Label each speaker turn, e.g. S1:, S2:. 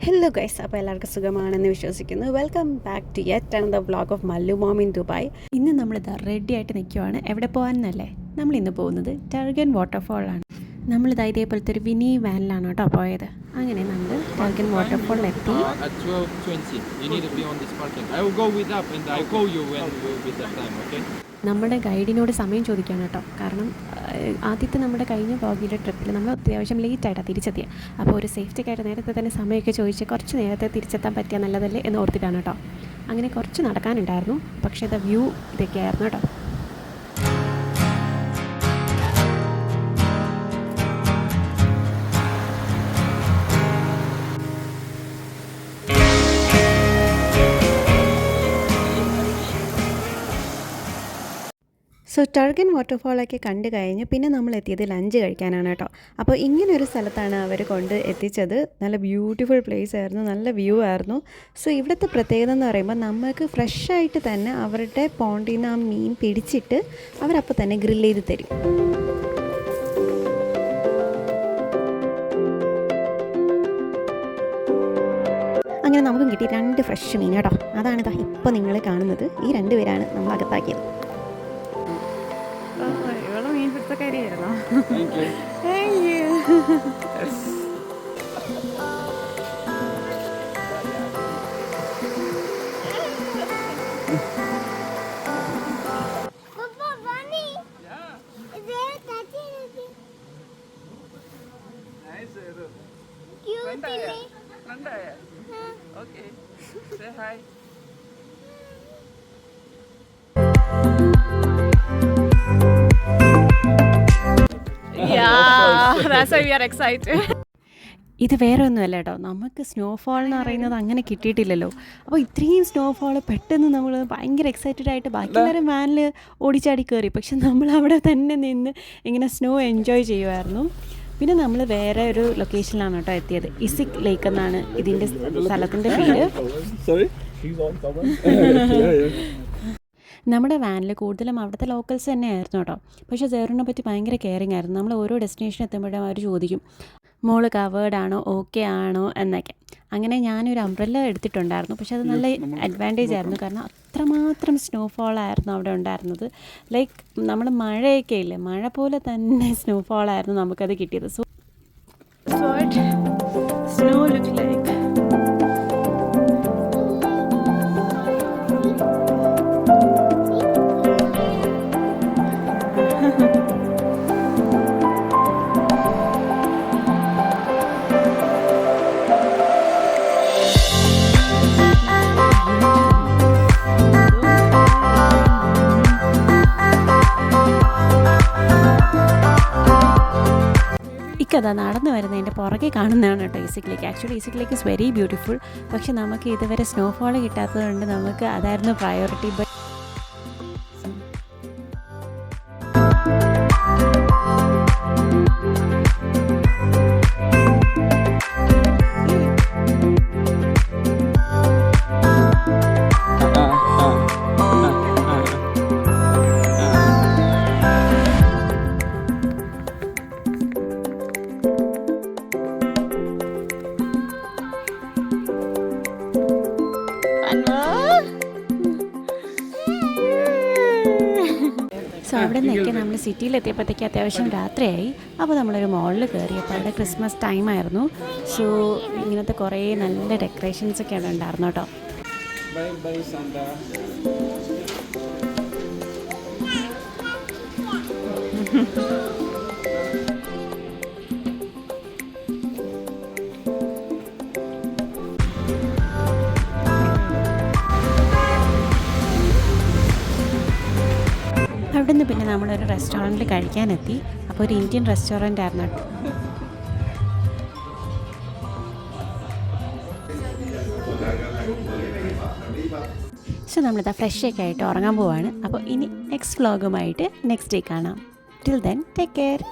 S1: Hello guys, അപ്പോൾ എല്ലാവർക്കും സുഖമാണെന്ന് വിശ്വസിക്കുന്നു. Welcome back to yet another vlog of Mallu mom in Dubai. ഇന്ന് നമ്മളിതാ റെഡി ആയിട്ട് നിൽക്കുവാണ്. എവിടെ പോകാനെന്നല്ലേ? നമ്മളിന്ന് പോകുന്നത് ടർഗൻ വാട്ടർഫോളാണ്. നമ്മളിതാ ഇതേപോലത്തെ ഒരു മിനി വാനിലാണ് കേട്ടോ പോയത്. അങ്ങനെ നമ്മൾ ടർഗൻ വാട്ടർഫോളിലെത്തി. നമ്മുടെ ഗൈഡിനോട് സമയം ചോദിക്കുകയാണ് കേട്ടോ. കാരണം ആദ്യത്തെ നമ്മുടെ കഴിഞ്ഞ വ്ളോഗിൻ്റെ ട്രിപ്പിൽ നമ്മൾ അത്യാവശ്യം ലേറ്റായിട്ടാണ് തിരിച്ചെത്തിയത്. അപ്പോൾ ഒരു സേഫ്റ്റിക്കായിട്ട് നേരത്തെ തന്നെ സമയമൊക്കെ ചോദിച്ച് കുറച്ച് നേരത്തെ തിരിച്ചെത്താൻ പറ്റിയാൽ നല്ലതല്ലേ എന്ന് ഓർത്തിട്ടാണ് കേട്ടോ. അങ്ങനെ കുറച്ച് നടക്കാനുണ്ടായിരുന്നു, പക്ഷേ ഇത് വ്യൂ ഇതൊക്കെയായിരുന്നു കേട്ടോ. സോ ടർഗൻ വാട്ടർഫോളൊക്കെ കണ്ടു കഴിഞ്ഞ് പിന്നെ നമ്മൾ എത്തിയത് ലഞ്ച് കഴിക്കാനാണ് കേട്ടോ. അപ്പോൾ ഇങ്ങനൊരു സ്ഥലത്താണ് അവർ കൊണ്ട് എത്തിച്ചത്. നല്ല ബ്യൂട്ടിഫുൾ പ്ലേസ് ആയിരുന്നു, നല്ല വ്യൂ ആയിരുന്നു. സോ ഇവിടുത്തെ പ്രത്യേകത എന്ന് പറയുമ്പോൾ നമുക്ക് ഫ്രഷായിട്ട് തന്നെ അവരുടെ പോണ്ടിൽ നിന്ന് ആ മീൻ പിടിച്ചിട്ട് അവരപ്പോൾ തന്നെ ഗ്രില്ല് ചെയ്ത് തരും. അങ്ങനെ നമുക്കും കിട്ടി 2 ഫ്രഷ് മീൻ കേട്ടോ. അതാണിതാ ഇപ്പോൾ നിങ്ങൾ കാണുന്നത്. ഈ 2 പേരാണ് നമ്മൾ അകത്താക്കിയത്.
S2: Okay, say hi.
S3: Yeah, that's why we are excited.
S1: ഇത് വേറെ ഒന്നുമല്ല കേട്ടോ, നമുക്ക് സ്നോഫോൾ എന്ന് പറയുന്നത് അങ്ങനെ കിട്ടിയിട്ടില്ലല്ലോ. അപ്പോൾ ഇത്രയും സ്നോഫോൾ പെട്ടെന്ന് നമ്മൾ ഭയങ്കര എക്സൈറ്റഡ് ആയിട്ട് ബാക്കി എല്ലാവരും വാനിൽ ഓടിച്ചാടി കയറി. പക്ഷെ നമ്മൾ അവിടെ തന്നെ നിന്ന് ഇങ്ങനെ സ്നോ എൻജോയ് ചെയ്യുമായിരുന്നു. പിന്നെ നമ്മൾ വേറെ ഒരു ലൊക്കേഷനിലാണ് കേട്ടോ എത്തിയത്. ഇസിക് ലേക്ക് എന്നാണ് ഇതിൻ്റെ സ്ഥലത്തിൻ്റെ പേര്. നമ്മുടെ വാനിൽ കൂടുതലും അവിടുത്തെ ലോക്കൽസ് തന്നെയായിരുന്നു കേട്ടോ. പക്ഷേ സേറിനെ പറ്റി ഭയങ്കര കെയറിങ് ആയിരുന്നു. നമ്മൾ ഓരോ ഡെസ്റ്റിനേഷൻ എത്തുമ്പോഴും അവർ ചോദിക്കും മോള് കവേർഡ് ആണോ, ഓക്കെ ആണോ എന്നൊക്കെ. അങ്ങനെ ഞാനൊരു അംബ്രല്ല എടുത്തിട്ടുണ്ടായിരുന്നു. പക്ഷേ അത് നല്ല അഡ്വാൻറ്റേജ് ആയിരുന്നു, കാരണം അത്രമാത്രം സ്നോഫോൾ ആയിരുന്നു അവിടെ ഉണ്ടായിരുന്നത്. ലൈക്ക് നമ്മൾ മഴയൊക്കെ ഇല്ലേ, മഴ പോലെ തന്നെ സ്നോഫോളായിരുന്നു നമുക്കത് കിട്ടിയത്. സോ സ്നോ ലുക്ക് ലൈക്ക് ഇക്കതാ നടന്നു വരുന്നതിൻ്റെ പുറകെ കാണുന്നതാണ് കേട്ടോ Issyk lake. Actually Issyk lake is very beautiful. പക്ഷെ നമുക്ക് ഇതുവരെ സ്നോഫോൾ കിട്ടാത്തതുകൊണ്ട് നമുക്ക് അതായിരുന്നു പ്രയോറിറ്റി. ബട്ട് സോ അവിടെ നിന്നൊക്കെ നമ്മൾ സിറ്റിയിലെത്തിയപ്പോഴത്തേക്ക് അത്യാവശ്യം രാത്രിയായി. അപ്പോൾ നമ്മളൊരു മോളിൽ കയറി. അപ്പോൾ അവിടെ ക്രിസ്മസ് ടൈമായിരുന്നു. സോ ഇങ്ങനത്തെ കുറേ നല്ല ഡെക്കറേഷൻസൊക്കെ അവിടെ ഉണ്ടായിരുന്നു കേട്ടോ. അവിടെ നിന്ന് പിന്നെ നമ്മളൊരു റെസ്റ്റോറൻറ്റിൽ കഴിക്കാനെത്തി. അപ്പോൾ ഒരു ഇന്ത്യൻ റെസ്റ്റോറൻ്റ് ആയിരുന്നു കേട്ടോ. സോ നമ്മളിതാ ഫ്രഷൊക്കെ ആയിട്ട് ഉറങ്ങാൻ പോവാണ്. അപ്പോൾ ഇനി നെക്സ്റ്റ് വ്ളോഗുമായിട്ട് നെക്സ്റ്റ് ഡേ കാണാം. Till then take care.